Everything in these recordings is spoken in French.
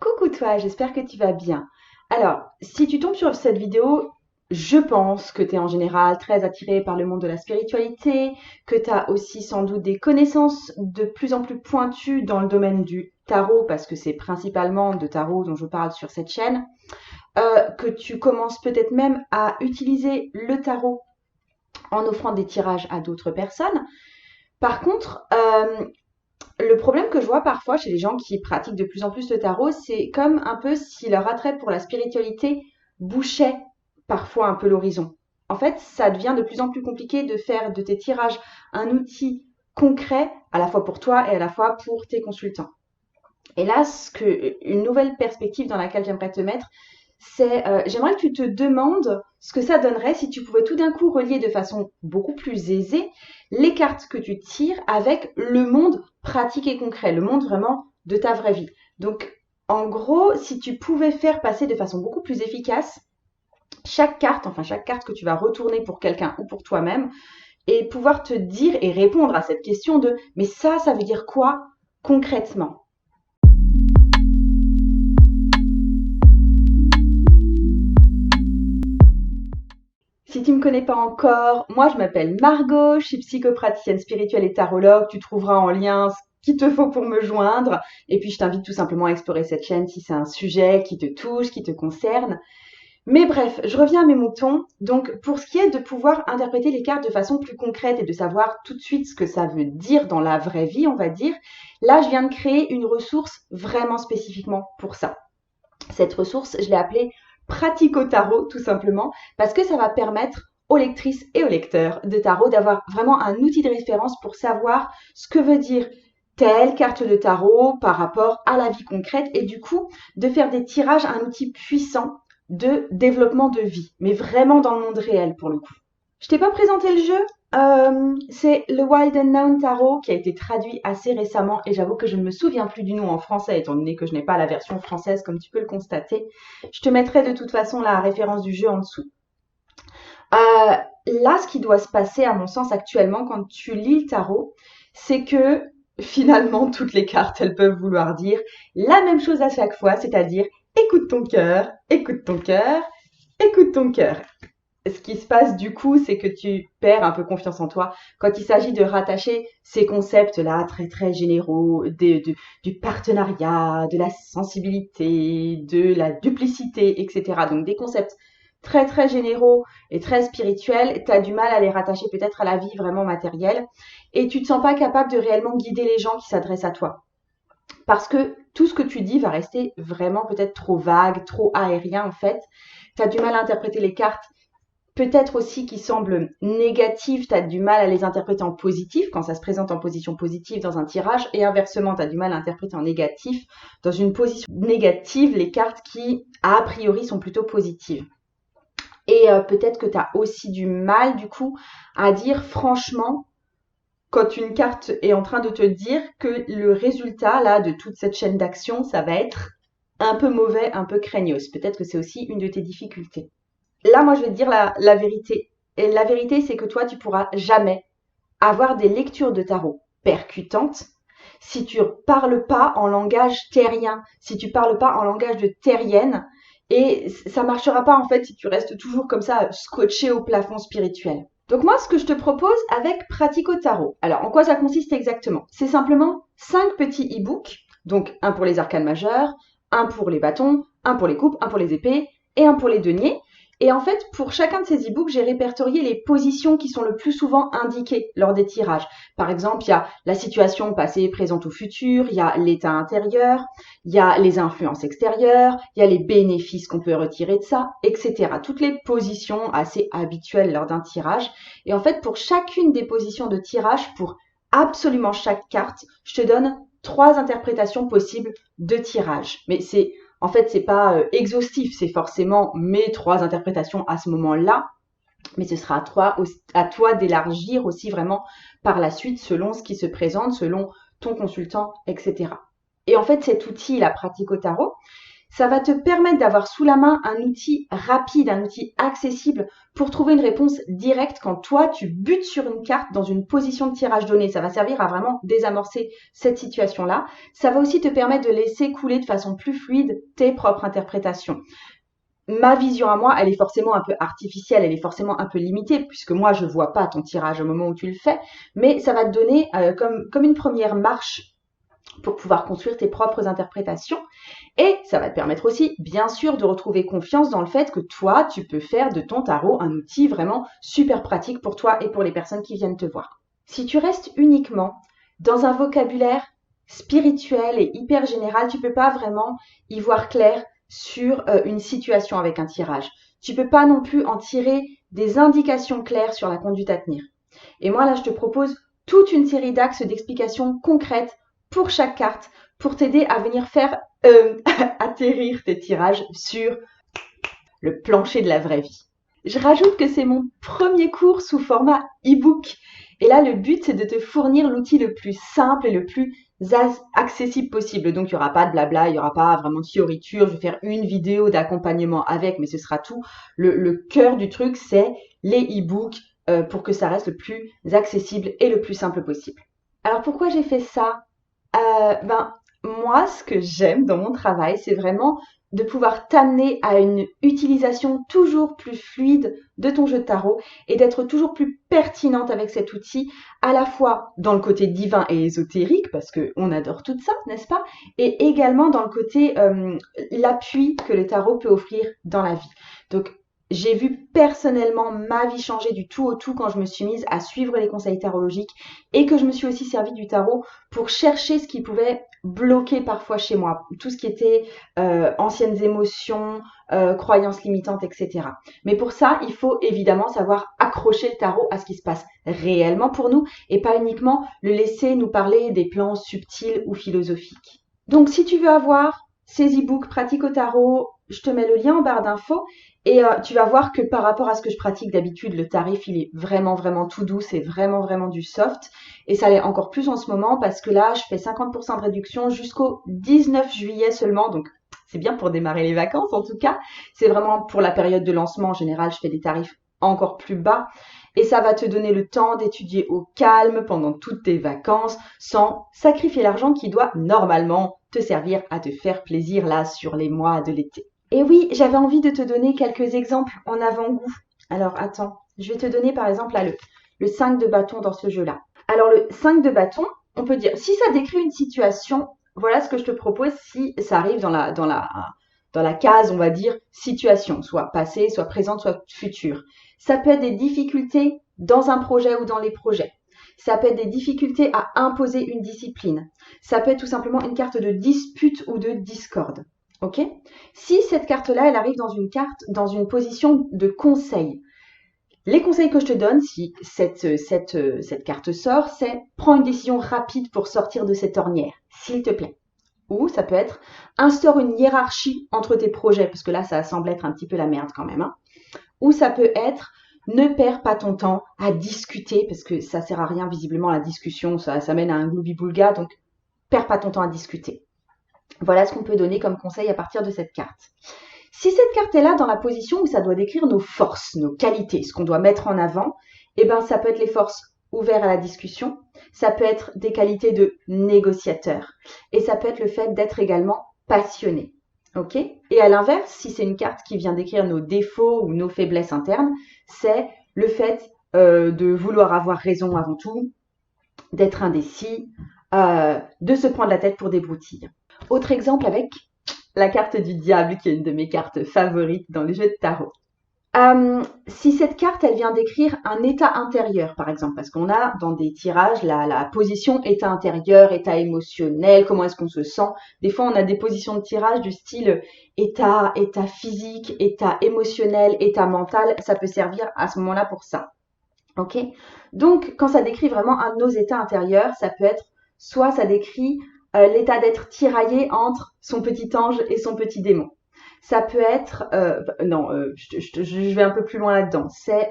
Coucou toi, j'espère que tu vas bien. Alors, si tu tombes sur cette vidéo, je pense que tu es en général très attiré par le monde de la spiritualité, que tu as aussi sans doute des connaissances de plus en plus pointues dans le domaine du tarot, parce que c'est principalement de tarot dont je parle sur cette chaîne, que tu commences peut-être même à utiliser le tarot en offrant des tirages à d'autres personnes. Par contre, le problème que je vois parfois chez les gens qui pratiquent de plus en plus le tarot, c'est comme un peu si leur attrait pour la spiritualité bouchait parfois un peu l'horizon. En fait, ça devient de plus en plus compliqué de faire de tes tirages un outil concret à la fois pour toi et à la fois pour tes consultants. Et là, une nouvelle perspective dans laquelle j'aimerais te mettre, c'est j'aimerais que tu te demandes ce que ça donnerait si tu pouvais tout d'un coup relier de façon beaucoup plus aisée les cartes que tu tires avec le monde pratique et concret, le monde vraiment de ta vraie vie. Donc, en gros, si tu pouvais faire passer de façon beaucoup plus efficace chaque carte que tu vas retourner pour quelqu'un ou pour toi-même, et pouvoir te dire et répondre à cette question de mais ça veut dire quoi concrètement? Si tu me connais pas encore, moi je m'appelle Margot, je suis psychopraticienne spirituelle et tarologue. Tu trouveras en lien ce qu'il te faut pour me joindre. Et puis je t'invite tout simplement à explorer cette chaîne si c'est un sujet qui te touche, qui te concerne. Mais bref, je reviens à mes moutons. Donc pour ce qui est de pouvoir interpréter les cartes de façon plus concrète et de savoir tout de suite ce que ça veut dire dans la vraie vie, on va dire, là je viens de créer une ressource vraiment spécifiquement pour ça. Cette ressource, je l'ai appelée Pratico Tarot, tout simplement, parce que ça va permettre aux lectrices et aux lecteurs de tarot d'avoir vraiment un outil de référence pour savoir ce que veut dire telle carte de tarot par rapport à la vie concrète et du coup de faire des tirages un outil puissant de développement de vie, mais vraiment dans le monde réel pour le coup. Je t'ai pas présenté le jeu. C'est le Wild Unknown Tarot qui a été traduit assez récemment et j'avoue que je ne me souviens plus du nom en français étant donné que je n'ai pas la version française comme tu peux le constater. Je te mettrai de toute façon la référence du jeu en dessous. Là, ce qui doit se passer à mon sens actuellement quand tu lis le tarot, c'est que finalement toutes les cartes elles peuvent vouloir dire la même chose à chaque fois, c'est-à-dire écoute ton cœur, écoute ton cœur, écoute ton cœur. Ce qui se passe du coup, c'est que tu perds un peu confiance en toi quand il s'agit de rattacher ces concepts-là très très généraux du partenariat, de la sensibilité, de la duplicité, etc. Donc des concepts très très généraux et très spirituels, tu as du mal à les rattacher peut-être à la vie vraiment matérielle et tu te sens pas capable de réellement guider les gens qui s'adressent à toi. Parce que tout ce que tu dis va rester vraiment peut-être trop vague, trop aérien en fait. Tu as du mal à interpréter les cartes peut-être aussi qui semblent négatives, tu as du mal à les interpréter en positif quand ça se présente en position positive dans un tirage et inversement, tu as du mal à interpréter en négatif dans une position négative les cartes qui a priori sont plutôt positives. Et peut-être que tu as aussi du mal du coup à dire franchement quand une carte est en train de te dire que le résultat là de toute cette chaîne d'action, ça va être un peu mauvais, un peu craignos. Peut-être que c'est aussi une de tes difficultés. Là, moi, je vais te dire la vérité. Et la vérité, c'est que toi, tu pourras jamais avoir des lectures de tarot percutantes si tu parles pas en langage terrien, si tu parles pas en langage de terrienne. Et ça marchera pas, en fait, si tu restes toujours comme ça, scotché au plafond spirituel. Donc moi, ce que je te propose avec Pratico Tarot. Alors, en quoi ça consiste exactement? C'est simplement 5 petits e-books. Donc, un pour les arcanes majeures, un pour les bâtons, un pour les coupes, un pour les épées et un pour les deniers. Et en fait, pour chacun de ces e-books, j'ai répertorié les positions qui sont le plus souvent indiquées lors des tirages. Par exemple, il y a la situation passée, présente ou future, il y a l'état intérieur, il y a les influences extérieures, il y a les bénéfices qu'on peut retirer de ça, etc. Toutes les positions assez habituelles lors d'un tirage. Et en fait, pour chacune des positions de tirage, pour absolument chaque carte, je te donne 3 interprétations possibles de tirage. Mais en fait, c'est pas exhaustif, c'est forcément mes 3 interprétations à ce moment-là, mais ce sera à toi d'élargir aussi vraiment par la suite selon ce qui se présente, selon ton consultant, etc. Et en fait, cet outil, la pratique au tarot, Ça va te permettre d'avoir sous la main un outil rapide, un outil accessible pour trouver une réponse directe quand toi, tu butes sur une carte dans une position de tirage donnée. Ça va servir à vraiment désamorcer cette situation-là. Ça va aussi te permettre de laisser couler de façon plus fluide tes propres interprétations. Ma vision à moi, elle est forcément un peu artificielle, elle est forcément un peu limitée, puisque moi, je vois pas ton tirage au moment où tu le fais, mais ça va te donner comme une première marche pour pouvoir construire tes propres interprétations. Et ça va te permettre aussi, bien sûr, de retrouver confiance dans le fait que toi, tu peux faire de ton tarot un outil vraiment super pratique pour toi et pour les personnes qui viennent te voir. Si tu restes uniquement dans un vocabulaire spirituel et hyper général, tu peux pas vraiment y voir clair sur une situation avec un tirage. Tu peux pas non plus en tirer des indications claires sur la conduite à tenir. Et moi, là, je te propose toute une série d'axes d'explications concrètes pour chaque carte pour t'aider à venir faire atterrir tes tirages sur le plancher de la vraie vie. Je rajoute que c'est mon premier cours sous format e-book. Et là, le but, c'est de te fournir l'outil le plus simple et le plus accessible possible. Donc, il n'y aura pas de blabla, il n'y aura pas vraiment de fioriture. Je vais faire une vidéo d'accompagnement avec, mais ce sera tout. Le cœur du truc, c'est les e-books pour que ça reste le plus accessible et le plus simple possible. Alors, pourquoi j'ai fait ça? Moi, ce que j'aime dans mon travail, c'est vraiment de pouvoir t'amener à une utilisation toujours plus fluide de ton jeu de tarot et d'être toujours plus pertinente avec cet outil, à la fois dans le côté divin et ésotérique, parce qu'on adore tout ça, n'est-ce pas? Et également dans le côté l'appui que le tarot peut offrir dans la vie. Donc, j'ai vu personnellement ma vie changer du tout au tout quand je me suis mise à suivre les conseils tarologiques et que je me suis aussi servi du tarot pour chercher ce qui pouvait bloquer parfois chez moi, tout ce qui était anciennes émotions, croyances limitantes, etc. Mais pour ça, il faut évidemment savoir accrocher le tarot à ce qui se passe réellement pour nous et pas uniquement le laisser nous parler des plans subtils ou philosophiques. Donc si tu veux avoir ces e-books pratiques au tarot, je te mets le lien en barre d'infos et tu vas voir que par rapport à ce que je pratique d'habitude, le tarif il est vraiment vraiment tout doux, c'est vraiment vraiment du soft et ça l'est encore plus en ce moment parce que là je fais 50% de réduction jusqu'au 19 juillet seulement, donc c'est bien pour démarrer les vacances en tout cas. C'est vraiment pour la période de lancement en général, je fais des tarifs encore plus bas et ça va te donner le temps d'étudier au calme pendant toutes tes vacances sans sacrifier l'argent qui doit normalement te servir à te faire plaisir là sur les mois de l'été. Et oui, j'avais envie de te donner quelques exemples en avant-goût. Alors attends, je vais te donner par exemple là le 5 de bâton dans ce jeu-là. Alors le 5 de bâton, on peut dire, si ça décrit une situation, voilà ce que je te propose si ça arrive dans la case, on va dire, situation, soit passée, soit présente, soit future. Ça peut être des difficultés dans un projet ou dans les projets. Ça peut être des difficultés à imposer une discipline. Ça peut être tout simplement une carte de dispute ou de discorde. Ok? Si cette carte-là, elle arrive dans une position de conseil, les conseils que je te donne, si cette carte sort, c'est prends une décision rapide pour sortir de cette ornière, s'il te plaît. Ou ça peut être instaure une hiérarchie entre tes projets, parce que là, ça semble être un petit peu la merde quand même. Hein. Ou ça peut être ne perds pas ton temps à discuter, parce que ça sert à rien visiblement la discussion, ça mène à un gloubi-boulga, donc perds pas ton temps à discuter. Voilà ce qu'on peut donner comme conseil à partir de cette carte. Si cette carte est là dans la position où ça doit décrire nos forces, nos qualités, ce qu'on doit mettre en avant, eh ben ça peut être les forces ouvertes à la discussion, ça peut être des qualités de négociateur et ça peut être le fait d'être également passionné. Ok? Et à l'inverse, si c'est une carte qui vient décrire nos défauts ou nos faiblesses internes, c'est le fait de vouloir avoir raison avant tout, d'être indécis, de se prendre la tête pour des broutilles. Autre exemple avec la carte du diable, qui est une de mes cartes favorites dans les jeux de tarot. Si cette carte, elle vient décrire un état intérieur, par exemple, parce qu'on a dans des tirages la position état intérieur, état émotionnel, comment est-ce qu'on se sent. Des fois, on a des positions de tirage du style état physique, état émotionnel, état mental. Ça peut servir à ce moment-là pour ça. Ok? Donc, quand ça décrit vraiment un de nos états intérieurs, ça peut être soit ça décrit l'état d'être tiraillé entre son petit ange et son petit démon. Ça peut être, je vais un peu plus loin là-dedans. C'est,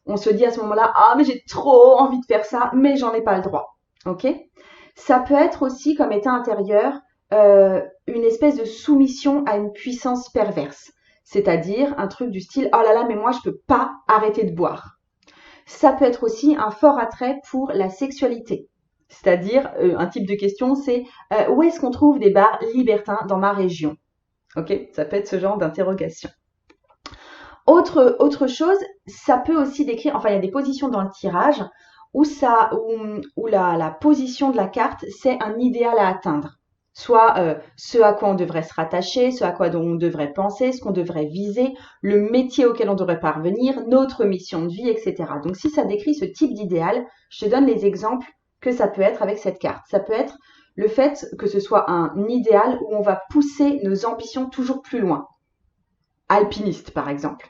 on se dit à ce moment-là, ah mais j'ai trop envie de faire ça, mais j'en ai pas le droit. Ok? Ça peut être aussi comme état intérieur, une espèce de soumission à une puissance perverse. C'est-à-dire un truc du style « Oh là là, mais moi je peux pas arrêter de boire ». Ça peut être aussi un fort attrait pour la sexualité. C'est-à-dire, un type de question, c'est où est-ce qu'on trouve des bars libertins dans ma région? Ok, ça peut être ce genre d'interrogation. Autre chose, ça peut aussi décrire, enfin il y a des positions dans le tirage où la position de la carte, c'est un idéal à atteindre. Soit ce à quoi on devrait se rattacher, ce à quoi on devrait penser, ce qu'on devrait viser, le métier auquel on devrait parvenir, notre mission de vie, etc. Donc si ça décrit ce type d'idéal, je te donne les exemples que ça peut être avec cette carte. Ça peut être le fait que ce soit un idéal où on va pousser nos ambitions toujours plus loin. Alpiniste, par exemple.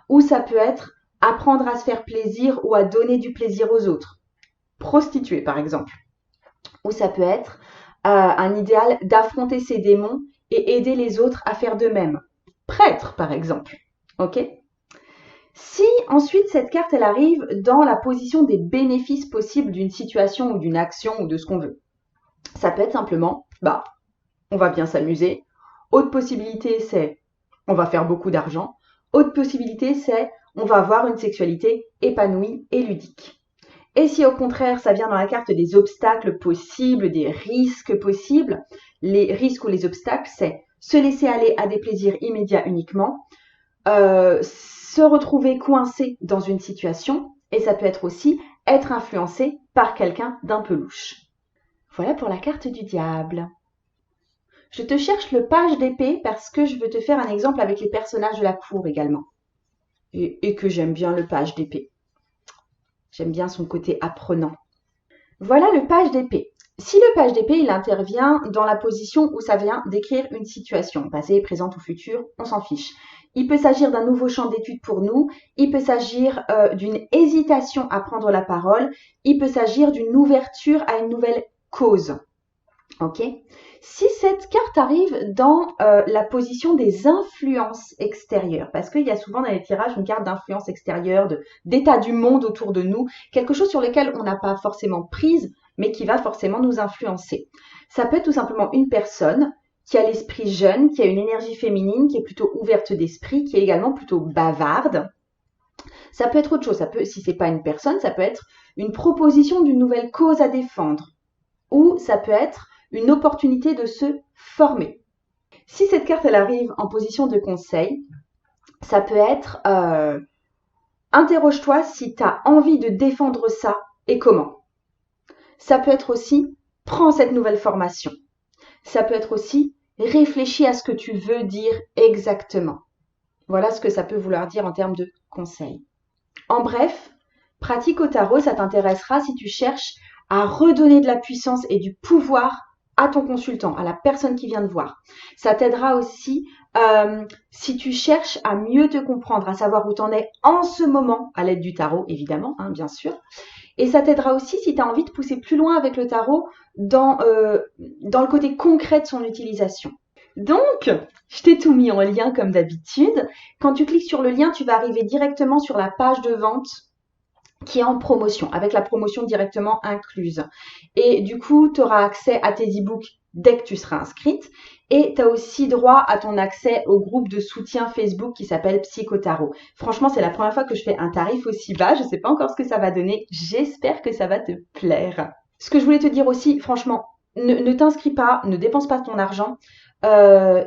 Ou ça peut être apprendre à se faire plaisir ou à donner du plaisir aux autres. Prostituée, par exemple. Ou ça peut être un idéal d'affronter ses démons et aider les autres à faire de même. Prêtre, par exemple. Ok? Si ensuite cette carte, elle arrive dans la position des bénéfices possibles d'une situation ou d'une action ou de ce qu'on veut. Ça peut être simplement, on va bien s'amuser. Autre possibilité, c'est on va faire beaucoup d'argent. Autre possibilité, c'est on va avoir une sexualité épanouie et ludique. Et si au contraire, ça vient dans la carte des obstacles possibles, des risques possibles, les risques ou les obstacles, c'est se laisser aller à des plaisirs immédiats uniquement, se retrouver coincé dans une situation, et ça peut être aussi être influencé par quelqu'un d'un peu louche. Voilà pour la carte du diable. Je te cherche le page d'épée parce que je veux te faire un exemple avec les personnages de la cour également. Et que j'aime bien le page d'épée. J'aime bien son côté apprenant. Voilà le page d'épée. Si le page d'épée, il intervient dans la position où ça vient décrire une situation, passée, présente ou future, on s'en fiche. Il peut s'agir d'un nouveau champ d'étude pour nous, il peut s'agir d'une hésitation à prendre la parole, il peut s'agir d'une ouverture à une nouvelle cause. Ok? Si cette carte arrive dans la position des influences extérieures, parce qu'il y a souvent dans les tirages une carte d'influence extérieure, d'état du monde autour de nous, quelque chose sur lequel on n'a pas forcément prise, mais qui va forcément nous influencer. Ça peut être tout simplement une personne qui a l'esprit jeune, qui a une énergie féminine, qui est plutôt ouverte d'esprit, qui est également plutôt bavarde. Ça peut être autre chose, si c'est pas une personne, ça peut être une proposition d'une nouvelle cause à défendre. Ou ça peut être une opportunité de se former. Si cette carte elle arrive en position de conseil, ça peut être interroge-toi si tu as envie de défendre ça et comment. Ça peut être aussi prends cette nouvelle formation. Ça peut être aussi réfléchis à ce que tu veux dire exactement. Voilà ce que ça peut vouloir dire en termes de conseil. En bref, pratique au tarot, ça t'intéressera si tu cherches à redonner de la puissance et du pouvoir à ton consultant, à la personne qui vient te voir. Ça t'aidera aussi si tu cherches à mieux te comprendre, à savoir où tu en es en ce moment, à l'aide du tarot, évidemment, bien sûr. Et ça t'aidera aussi si tu as envie de pousser plus loin avec le tarot dans le côté concret de son utilisation. Donc, je t'ai tout mis en lien comme d'habitude. Quand tu cliques sur le lien, tu vas arriver directement sur la page de vente qui est en promotion, avec la promotion directement incluse. Et du coup, tu auras accès à tes e-books dès que tu seras inscrite. Et tu as aussi droit à ton accès au groupe de soutien Facebook qui s'appelle Psychotarot. Franchement, c'est la première fois que je fais un tarif aussi bas. Je ne sais pas encore ce que ça va donner. J'espère que ça va te plaire. Ce que je voulais te dire aussi, franchement, ne t'inscris pas, ne dépense pas ton argent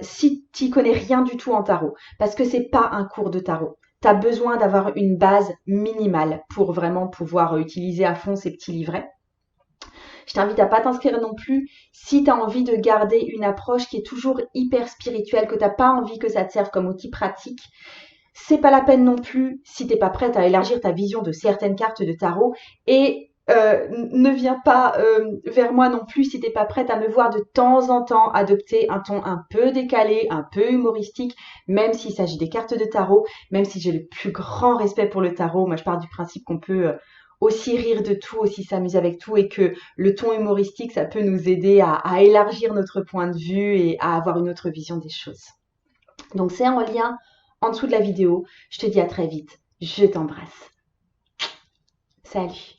si tu connais rien du tout en tarot. Parce que c'est pas un cours de tarot. Tu as besoin d'avoir une base minimale pour vraiment pouvoir utiliser à fond ces petits livrets. Je t'invite à pas t'inscrire non plus si tu as envie de garder une approche qui est toujours hyper spirituelle, que tu n'as pas envie que ça te serve comme outil pratique. C'est pas la peine non plus si tu n'es pas prête à élargir ta vision de certaines cartes de tarot et ne viens pas vers moi non plus si t'es pas prête à me voir de temps en temps adopter un ton un peu décalé, un peu humoristique, même s'il s'agit des cartes de tarot, même si j'ai le plus grand respect pour le tarot. Moi, je pars du principe qu'on peut aussi rire de tout, aussi s'amuser avec tout et que le ton humoristique, ça peut nous aider à élargir notre point de vue et à avoir une autre vision des choses. Donc, c'est en lien en dessous de la vidéo. Je te dis à très vite. Je t'embrasse. Salut.